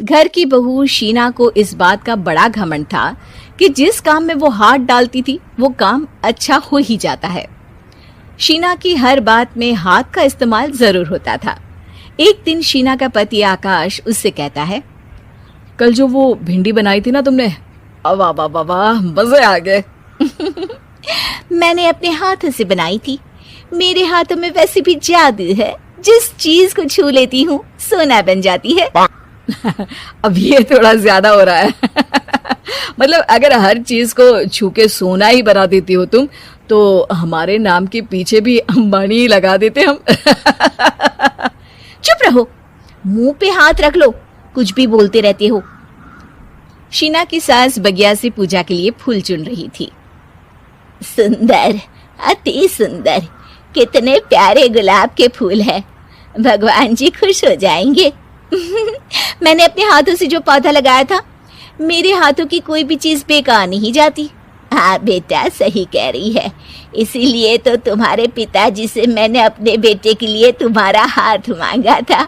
घर की बहू शीना को इस बात का बड़ा घमंड था कि जिस काम में वो हाथ डालती थी वो काम अच्छा हो ही जाता है। शीना की हर बात में हाथ का इस्तेमाल जरूर होता था। एक दिन शीना का पति आकाश उससे कहता है, कल जो वो भिंडी बनाई थी ना तुमने, वाह वाह वाह वाह, मजे आ गए। मैंने अपने हाथों से बनाई थी। मेरे हाथों में वैसे भी जादू है, जिस चीज को छू लेती हूँ सोना बन जाती है। अब ये थोड़ा ज्यादा हो रहा है। मतलब अगर हर चीज को छू के सोना ही बना देती हो तुम, तो हमारे नाम के पीछे भी अंबानी ही लगा देते हम। चुप रहो, मुंह पे हाथ रख लो, कुछ भी बोलते रहते हो। शीना की सास बगिया से पूजा के लिए फूल चुन रही थी। सुंदर, अति सुंदर, कितने प्यारे गुलाब के फूल हैं। भगवान जी खुश हो जाएंगे। मैंने अपने हाथों से जो पौधा लगाया था, मेरे हाथों की कोई भी चीज बेकार नहीं जाती। हाँ बेटा, सही कह रही है। इसीलिए तो तुम्हारे पिताजी से मैंने अपने बेटे के लिए तुम्हारा हाथ मांगा था।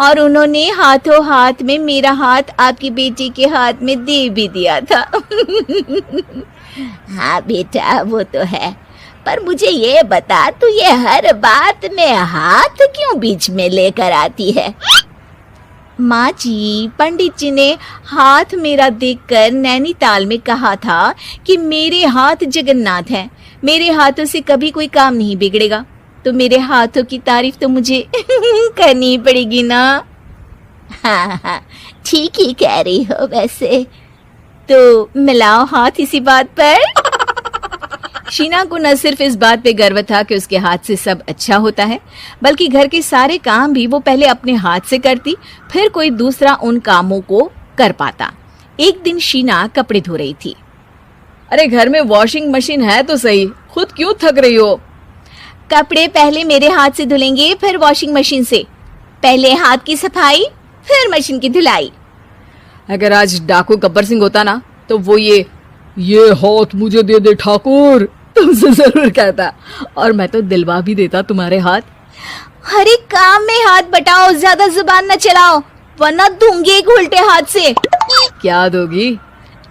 और उन्होंने हाथों हाथ में मेरा हाथ आपकी बेटी के हाथ में दे भी दिया था। हाँ बेटा, वो तो है, पर मुझे ये बता, तू ये हर बात में हाथ क्यों बीच में लेकर आती है? माँ जी, पंडित जी ने हाथ मेरा देखकर नैनीताल में कहा था कि मेरे हाथ जगन्नाथ हैं, मेरे हाथों से कभी कोई काम नहीं बिगड़ेगा। तो मेरे हाथों की तारीफ तो मुझे करनी पड़ेगी ना। हाँ हाँ, ठीक ही कह रही हो। वैसे तो मिलाओ हाथ इसी बात पर। शीना को न सिर्फ इस बात पे गर्व था कि उसके हाथ से सब अच्छा होता है, बल्कि घर के सारे काम भी वो पहले अपने हाथ से करती, फिर कोई दूसरा उन कामों को कर पाता। एक दिन शीना कपड़े धो रही थी। अरे घर में वॉशिंग मशीन है तो सही, खुद क्यों थक रही हो? कपड़े पहले मेरे हाथ से धुलेंगे, फिर वॉशिंग मशीन से। पहले हाथ की सफाई, फिर मशीन की धुलाई। अगर आज डाकू गब्बर सिंह होता ना, तो वो ये हाथ मुझे दे दे ठाकुर तुमसे जरूर कहता, और मैं तो दिलवा भी देता तुम्हारे हाथ। हर एक काम में हाथ बटाओ, ज्यादा जुबान न चलाओ, वरना दूंगी एक उल्टे हाथ से। क्या दोगी?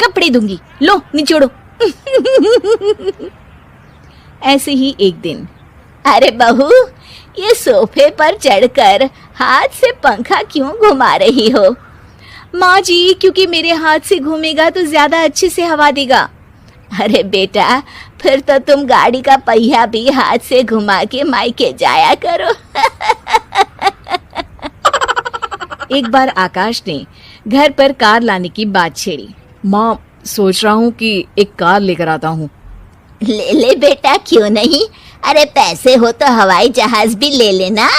कपड़े दूंगी, लो निचोड़ो। ऐसे ही एक दिन, अरे बहू, ये सोफे पर चढ़कर हाथ से पंखा क्यों घुमा रही हो? माँ जी, क्योंकि मेरे हाथ से घूमेगा तो ज्यादा अच्छे से हवा देगा। अरे बेटा, फिर तो तुम गाड़ी का पहिया भी हाथ से घुमा के मायके जाया करो। एक बार आकाश ने घर पर कार लाने की बात छेड़ी। माँ, सोच रहा हूँ कि एक कार लेकर आता हूँ। ले ले बेटा, क्यों नहीं? अरे पैसे हो तो हवाई जहाज भी ले लेना।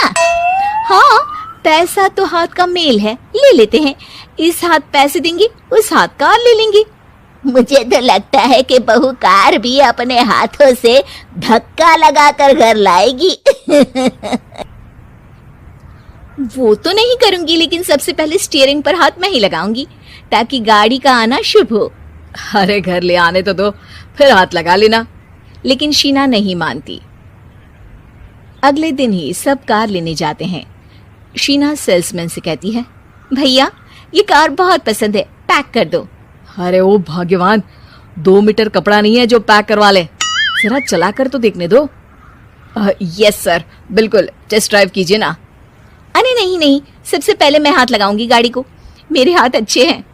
हाँ, पैसा तो हाथ का मेल है, ले लेते हैं। इस हाथ पैसे देंगी, उस हाथ कार ले लेंगी। मुझे तो लगता है कि बहू कार भी अपने हाथों से धक्का लगाकर घर लाएगी। वो तो नहीं करूंगी, लेकिन सबसे पहले स्टीयरिंग पर हाथ मैं ही लगाऊंगी, ताकि गाड़ी का आना शुभ हो। अरे घर ले आने तो दो, फिर हाथ लगा लेना। लेकिन शीना नहीं मानती। अगले दिन ही सब कार लेने जाते हैं। शीना सेल्समैन से कहती है, भैया ये कार बहुत पसंद है, पैक कर दो। अरे ओ भाग्यवान, 2 मीटर कपड़ा नहीं है जो पैक करवा ले, जरा चला कर तो देखने दो। यस सर, बिल्कुल, टेस्ट ड्राइव कीजिए ना। अरे नहीं नहीं, सबसे पहले मैं हाथ लगाऊंगी गाड़ी को, मेरे हाथ अच्छे हैं।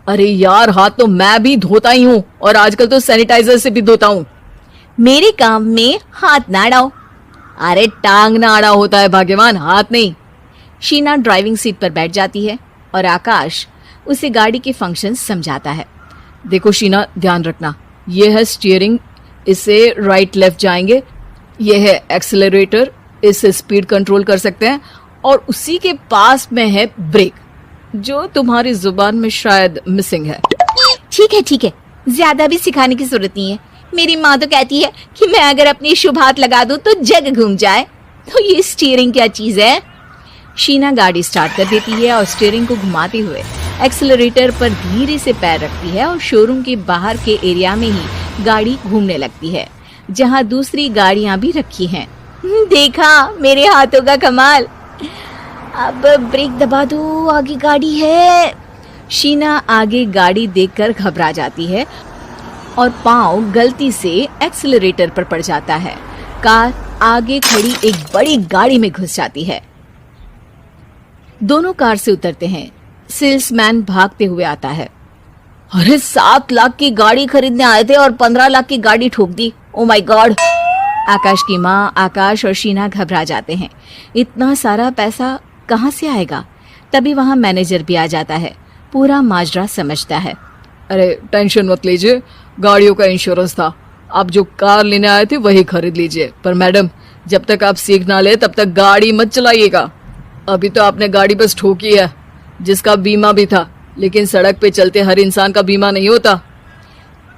अरे यार, हाथ तो मैं भी धोता ही हूँ, और आजकल तो सैनिटाइजर से भी धोता हूँ। मेरे काम में हाथ ना अड़ाओ। अरे टांग ना अड़ा होता है भाग्यवान, हाथ नहीं। शीना ड्राइविंग सीट पर बैठ जाती है और आकाश उसे गाड़ी के फंक्शन समझाता है। देखो शीना, ध्यान रखना, ये है स्टीयरिंग, इससे राइट लेफ्ट जाएंगे। ये है एक्सेलरेटर, इससे स्पीड कंट्रोल कर सकते हैं, और उसी के पास में है ब्रेक, जो तुम्हारी जुबान में शायद मिसिंग है। ठीक है, ज्यादा भी सिखाने की जरूरत नहीं है। मेरी माँ तो कहती है कि मैं अगर अपनी शुभ हाथ लगा दूं तो जग घूम जाए, तो ये स्टीयरिंग क्या चीज है? शीना गाड़ी स्टार्ट कर देती है और स्टीयरिंग को घुमाते हुए एक्सेलरेटर पर धीरे से पैर रखती है, और शोरूम के बाहर के एरिया में ही गाड़ी घूमने लगती है, जहाँ दूसरी गाड़ियां भी रखी हैं। देखा मेरे हाथों का कमाल। अब ब्रेक दबा दो, आगे गाड़ी है। शीना आगे गाड़ी देखकर घबरा जाती है और पाँव गलती से एक्सीलरेटर पर पड़ जाता है। कार आगे खड़ी एक बड़ी गाड़ी में घुस जाती है। दोनों कार से उतरते हैं। सेल्समैन भागते हुए आता है। अरे 7 लाख की गाड़ी खरीदने आए थे और 15 लाख की गाड़ी ठोक दी। Oh my God. आकाश की माँ, आकाश और शीना घबरा जाते हैं। इतना सारा पैसा कहाँ से आएगा? तभी वहां मैनेजर भी आ जाता है। पूरा माजरा समझता है। अरे टेंशन मत लीजिए, गाड़ियों का इंश्योरेंस था। आप जो कार लेने आए थे वही खरीद लीजिए। पर मैडम, जब तक आप सीख ना ले तब तक गाड़ी मत चलाइएगा। अभी तो आपने गाड़ी बस ठोकी है, जिसका बीमा भी था, लेकिन सड़क पे चलते हर इंसान का बीमा नहीं होता।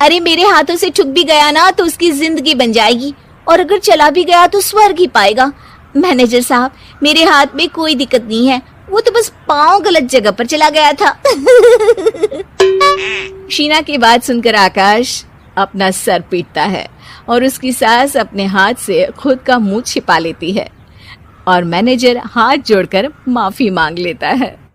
अरे मेरे हाथों से ठुक भी गया ना तो उसकी जिंदगी बन जाएगी, और अगर चला भी गया तो स्वर्ग ही पाएगा। मैनेजर साहब, मेरे हाथ में कोई दिक्कत नहीं है, वो तो बस पाँव गलत जगह पर चला गया था। शीना की बात सुनकर आकाश अपना सर पीटता है और उसकी सास अपने हाथ से खुद का मुंह छिपा लेती है और मैनेजर हाथ जोड़कर माफी मांग लेता है।